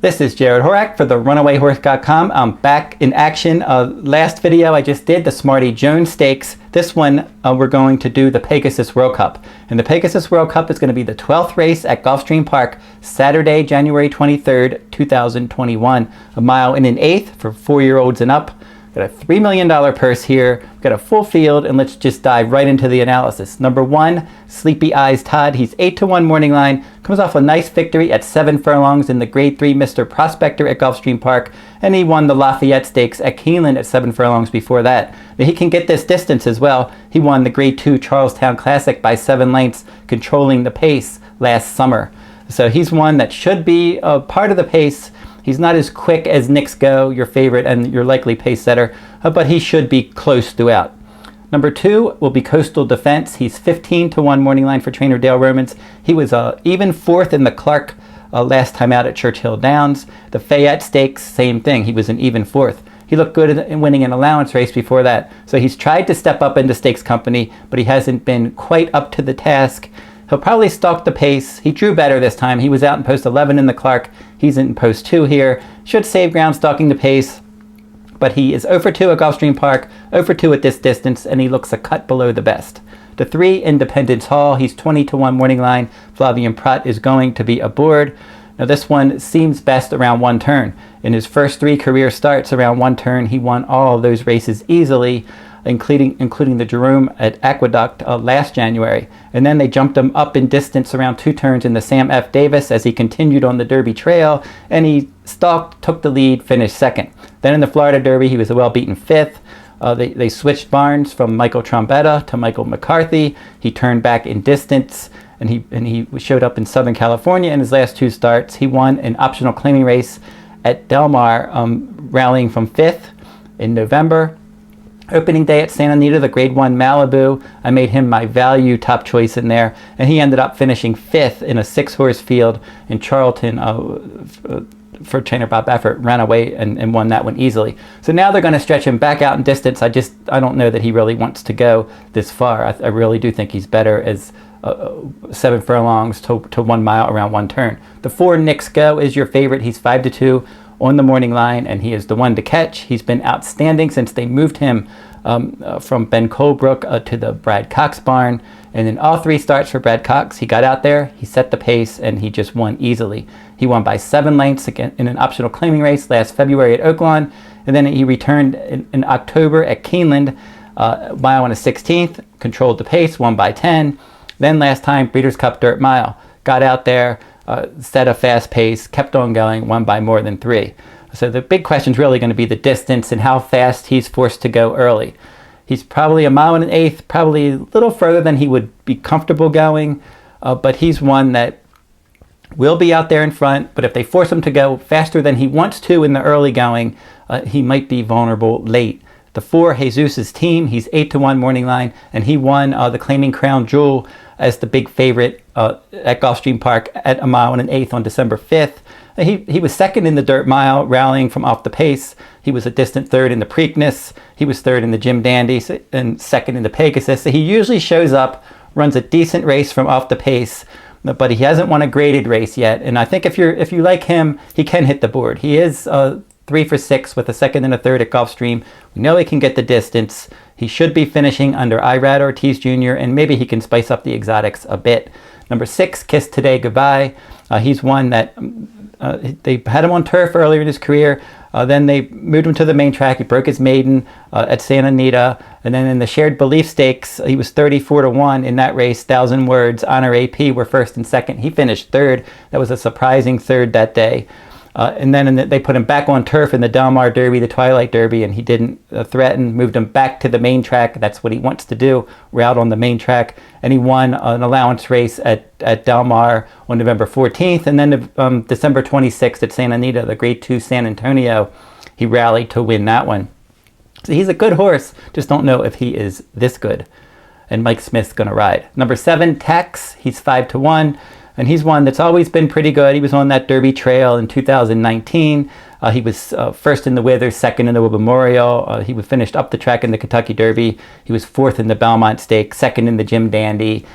This is Jarrod Horak for the runawayhorse.com. I'm back in action. Last video I just did the Smarty Jones Stakes. This one we're going to do the Pegasus World Cup. And the Pegasus World Cup is going to be the 12th race at Gulfstream Park, Saturday, January 23rd, 2021. A mile and an eighth for 4-year-olds and up. Got a $3 million purse here. We've got a full field, and let's just dive right into the analysis. Number 1, Sleepy Eyes Todd. He's 8-1 morning line. Comes off a nice victory at 7 furlongs in the Grade 3 Mr. Prospector at Gulfstream Park, and he won the Lafayette Stakes at Keeneland at 7 furlongs before that. Now, he can get this distance as well. He won the Grade 2 Charlestown Classic by 7 lengths, controlling the pace last summer. So he's one that should be a part of the pace. He's not as quick as Knicks Go, your favorite and your likely pace setter, but he should be close throughout. Number 2 will be Coastal Defense. He's 15-1 morning line for trainer Dale Romans. He was even 4th in the Clark last time out at Churchill Downs. The Fayette Stakes, same thing. He was an even 4th. He looked good in winning an allowance race before that. So he's tried to step up into stakes company, but he hasn't been quite up to the task. He'll probably stalk the pace. He drew better this time. He was out in post 11 in the Clark. He's in post 2 here. Should save ground stalking the pace, but he is 0 for 2 at Gulfstream Park, 0 for 2 at this distance, and he looks a cut below the best. The 3, Independence Hall. He's 20-1 morning line. Flavien Prat is going to be aboard. Now this one seems best around 1 turn. In his first 3 career starts around 1 turn, he won all of those races easily, including the Jerome at Aqueduct last January. And then they jumped him up in distance around 2 turns in the Sam F. Davis as he continued on the Derby Trail, and he stalked, took the lead, finished 2nd. Then in the Florida Derby, he was a well-beaten 5th. They switched barns from Michael Trombetta to Michael McCarthy. He turned back in distance, and he showed up in Southern California in his last 2 starts. He won an optional claiming race at Del Mar, rallying from 5th in November. Opening day at Santa Anita, the Grade 1 Malibu, I made him my value top choice in there, and he ended up finishing 5th in a 6-horse field in Charlton for trainer Bob Baffert, ran away and won that one easily. So now they're going to stretch him back out in distance. I don't know that he really wants to go this far. I really do think he's better as 7 furlongs to 1 mile around 1 turn. The 4, Knicks Go, is your favorite. He's 5-2 on the morning line, and he is the one to catch. He's been outstanding since they moved him from Ben Colebrook to the Brad Cox barn. And in all 3 starts for Brad Cox, he got out there, he set the pace, and he just won easily. He won by 7 lengths again in an optional claiming race last February at Oaklawn, and then he returned in October at Keeneland, mile and a 16th, controlled the pace, won by 10. Then last time, Breeders' Cup Dirt Mile, got out there, set a fast pace, kept on going, won by more than 3. So the big question is really going to be the distance and how fast he's forced to go early. He's probably a mile and an eighth, probably a little further than he would be comfortable going, but he's one that will be out there in front, but if they force him to go faster than he wants to in the early going, he might be vulnerable late. The 4, Jesus' Team, he's 8-1 morning line, and he won the Claiming Crown Jewel as the big favorite at Gulfstream Park at a mile and an eighth on December 5th. He was 2nd in the Dirt Mile, rallying from off the pace. He was a distant 3rd in the Preakness. He was 3rd in the Jim Dandy and 2nd in the Pegasus. So he usually shows up, runs a decent race from off the pace, but he hasn't won a graded race yet. And I think if you like him, he can hit the board. He is 3 for 6 with a 2nd and a 3rd at Gulfstream. We know he can get the distance. He should be finishing under Irad Ortiz Jr., and maybe he can spice up the exotics a bit. Number 6, Kiss Today Goodbye. He's one that they had him on turf earlier in his career. Then they moved him to the main track. He broke his maiden at Santa Anita. And then in the Shared Belief Stakes, he was 34-1 in that race. 1,000 Words, Honor AP were 1st and 2nd. He finished 3rd. That was a surprising 3rd that day. And then they put him back on turf in the Del Mar Derby, the Twilight Derby, and he didn't threaten, moved him back to the main track. That's what he wants to do. We're out on the main track. And he won an allowance race at Del Mar on November 14th. And then December 26th at Santa Anita, the Grade 2 San Antonio, he rallied to win that one. So he's a good horse, just don't know if he is this good. And Mike Smith's going to ride. Number 7, Tex, he's 5-1. And he's one that's always been pretty good. He was on that Derby Trail in 2019. He was 1st in the Withers, 2nd in the Memorial. He was finished up the track in the Kentucky Derby. He was 4th in the Belmont Stakes, 2nd in the Jim Dandy.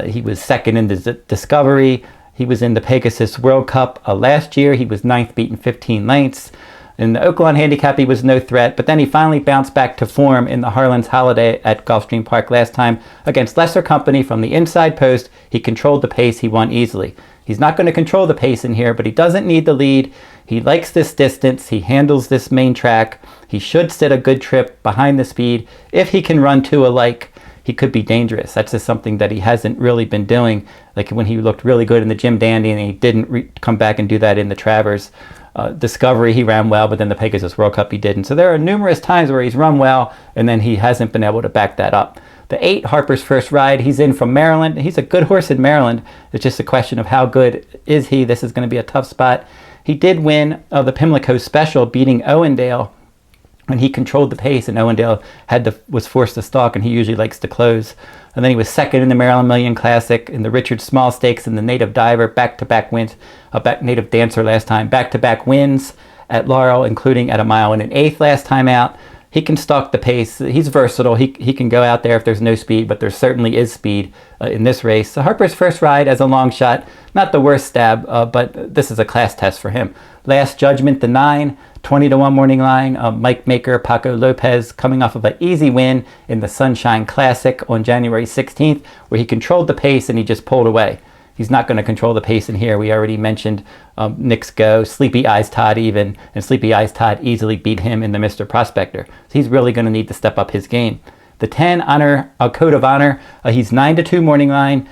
He was 2nd in the Discovery. He was in the Pegasus World Cup last year. He was 9th, beaten 15 lengths. In the Oaklawn Handicap, he was no threat, but then he finally bounced back to form in the Harlan's Holiday at Gulfstream Park last time. Against lesser company from the inside post, he controlled the pace. He won easily. He's not going to control the pace in here, but he doesn't need the lead. He likes this distance. He handles this main track. He should sit a good trip behind the speed. If he can run two alike, he could be dangerous. That's just something that he hasn't really been doing. Like when he looked really good in the Jim Dandy and he didn't come back and do that in the Travers. Discovery, he ran well, but then the Pegasus World Cup he didn't. So there are numerous times where he's run well and then he hasn't been able to back that up. The 8, Harper's First Ride, he's in from Maryland. He's a good horse in Maryland. It's just a question of how good is he. This is going to be a tough spot. He did win the Pimlico Special, beating Owendale when he controlled the pace, and Owendale was forced to stalk, and he usually likes to close. And then he was second in the Maryland Million Classic, in the Richard Small Stakes, and the Native Diver, back-to-back wins, Native Dancer last time, back-to-back wins at Laurel, including at a mile and an eighth last time out. He can stalk the pace. He's versatile. He can go out there if there's no speed, but there certainly is speed in this race. So Harper's First Ride as a long shot, not the worst stab, but this is a class test for him. Last Judgment, the 9, 20-1 morning line. Mike Maker, Paco Lopez, coming off of an easy win in the Sunshine Classic on January 16th, where he controlled the pace and he just pulled away. He's not going to control the pace in here. We already mentioned Knicks Go, Sleepy Eyes Todd even, and Sleepy Eyes Todd easily beat him in the Mr. Prospector. So he's really going to need to step up his game. The 10, Code of Honor, he's 9-2 morning line,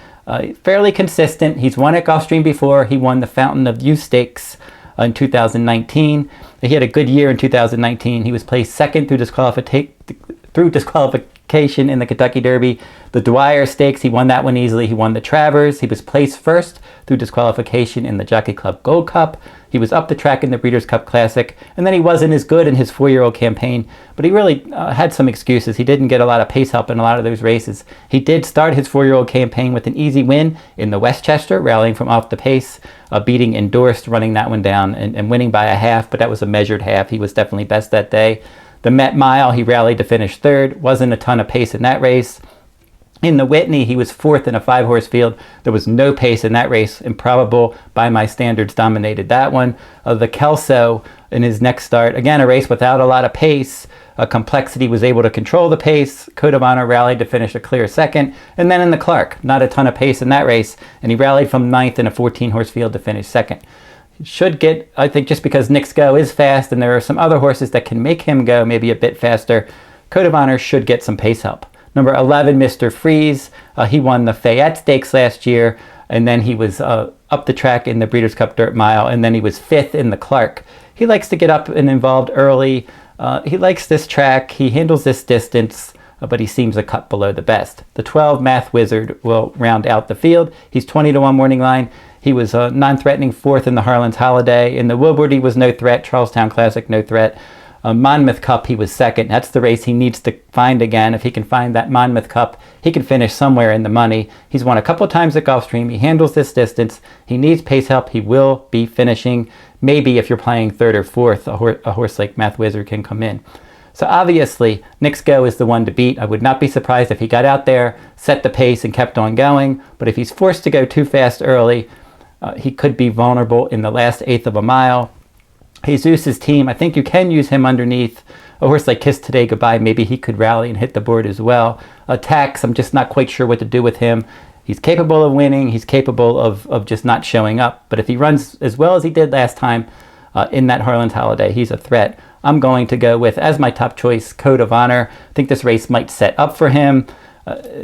fairly consistent. He's won at Gulfstream before. He won the Fountain of Youth Stakes in 2019. He had a good year in 2019. He was placed second through disqualification in the Kentucky Derby. The Dwyer Stakes, he won that one easily. He won the Travers. He was placed first through disqualification in the Jockey Club Gold Cup. He was up the track in the Breeders' Cup Classic, and then he wasn't as good in his 4-year-old campaign, but he really had some excuses. He didn't get a lot of pace help in a lot of those races. He did start his 4-year-old campaign with an easy win in the Westchester, rallying from off the pace, beating Endorsed, running that one down and winning by a half, but that was a measured half. He was definitely best that day. The Met Mile, he rallied to finish third. Wasn't a ton of pace in that race. In the Whitney, he was fourth in a 5-horse field. There was no pace in that race. Improbable, by my standards, dominated that one. The Kelso in his next start, again, a race without a lot of pace. Complexity was able to control the pace. Code of Honor rallied to finish a clear second. And then in the Clark, not a ton of pace in that race. And he rallied from 9th in a 14-horse field to finish second. Should get, I think, just because Knicks Go is fast and there are some other horses that can make him go maybe a bit faster, Code of Honor should get some pace help. Number 11, Mr. Freeze. He won the Fayette Stakes last year, and then he was up the track in the Breeders' Cup Dirt Mile, and then he was 5th in the Clark. He likes to get up and involved early. He likes this track. He handles this distance, but he seems a cut below the best. The 12, Math Wizard, will round out the field. He's 20-1 morning line. He was non-threatening 4th in the Harlan's Holiday. In the Woodward, he was no threat. Charlestown Classic, no threat. Monmouth Cup, he was second. That's the race he needs to find again. If he can find that Monmouth Cup, he can finish somewhere in the money. He's won a couple times at Gulfstream. He handles this distance. He needs pace help. He will be finishing. Maybe if you're playing 3rd or 4th, a horse like Math Wizard can come in. So obviously, Knicks Go is the one to beat. I would not be surprised if he got out there, set the pace, and kept on going. But if he's forced to go too fast early, he could be vulnerable in the last eighth of a mile. Jesus' team, I think you can use him underneath. A horse like Kiss Today Goodbye, maybe he could rally and hit the board as well. Tax, I'm just not quite sure what to do with him. He's capable of winning. He's capable of just not showing up. But if he runs as well as he did last time in that Harlan's Holiday, he's a threat. I'm going to go with, as my top choice, Code of Honor. I think this race might set up for him.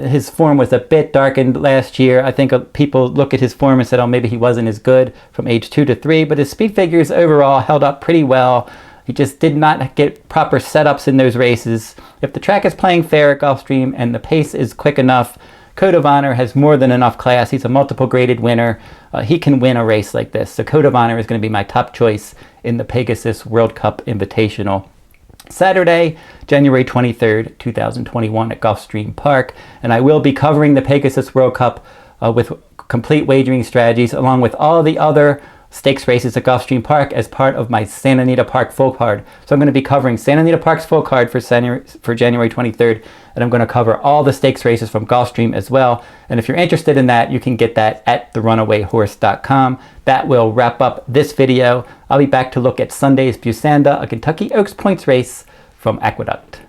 His form was a bit darkened last year. I think people look at his form and said, oh, maybe he wasn't as good from age 2 to 3, but his speed figures overall held up pretty well. He just did not get proper setups in those races. If the track is playing fair at Gulfstream and the pace is quick enough, Code of Honor has more than enough class. He's a multiple graded winner. He can win a race like this. So Code of Honor is going to be my top choice in the Pegasus World Cup Invitational. Saturday, January 23rd, 2021 at Gulfstream Park. And I will be covering the Pegasus World Cup with complete wagering strategies along with all the other stakes races at Gulfstream Park as part of my Santa Anita Park full card. So I'm going to be covering Santa Anita Park's full card for January 23rd, and I'm going to cover all the stakes races from Gulfstream as well. And if you're interested in that, you can get that at therunawayhorse.com. That will wrap up this video. I'll be back to look at Sunday's Busanda, a Kentucky Oaks points race from Aqueduct.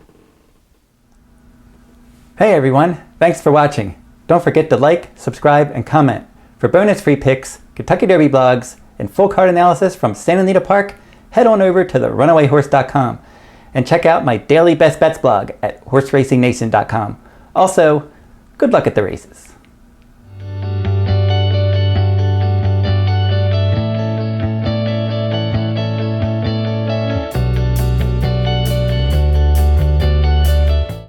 Hey everyone, thanks for watching. Don't forget to like, subscribe, and comment. For bonus free picks, Kentucky Derby blogs, and full card analysis from Santa Anita Park, head on over to therunawayhorse.com and check out my daily best bets blog at horseracingnation.com. Also, good luck at the races.